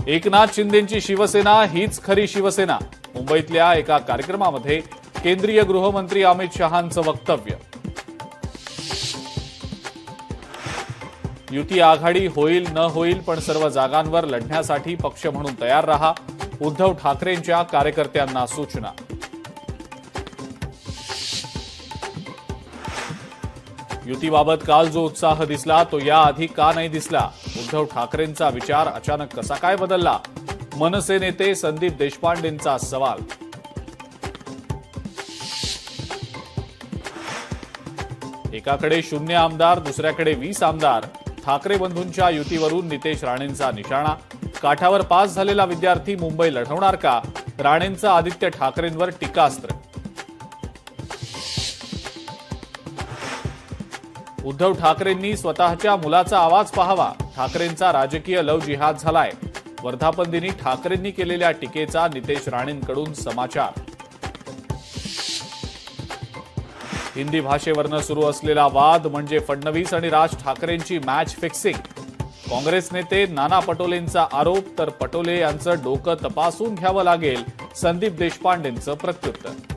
एकनाथ शिंदेंची शिवसेना हीच खरी शिवसेना. मुंबईतल्या एका कार्यक्रमामध्ये केंद्रीय गृहमंत्री अमित शहांचं वक्तव्य. युती आघाडी होईल न होईल, पण सर्व जागांवर लढण्यासाठी पक्ष म्हणून तयार रहा. उद्धव ठाकरेंच्या कार्यकर्त्यांना सूचना. युतीबाबत काल जो उत्साह दिसला तो याआधी का नाही दिसला? उद्धव ठाकरेंचा विचार अचानक कसा काय बदलला? मनसे नेते संदीप देशपांडेंचा सवाल. एकाकडे 0 आमदार, दुसऱ्याकडे 20 आमदार. ठाकरे बंधूंच्या युतीवरून नितेश राणेंचा निशाणा. काठावर पास झालेला विद्यार्थी मुंबई लढवणार का? राणेंचं आदित्य ठाकरेंवर टीकास्त्र. उद्धव ठाकरेंनी स्वतःच्या मुलाचा आवाज पाहावा. ठाकरेंचा राजकीय लव जिहाद झालाय. वर्धापनदिनी ठाकरेंनी केलेल्या टीकेचा नितेश राणेंकडून समाचार. हिंदी भाषेवरनं सुरू असलेला वाद म्हणजे फडणवीस आणि राज ठाकरेंची मॅच फिक्सिंग. काँग्रेस नेते नाना पटोलेंचा आरोप, तर पटोले यांचं डोकं तपासून घ्यावं लागेल. संदीप देशपांडेंचं प्रत्युत्तर.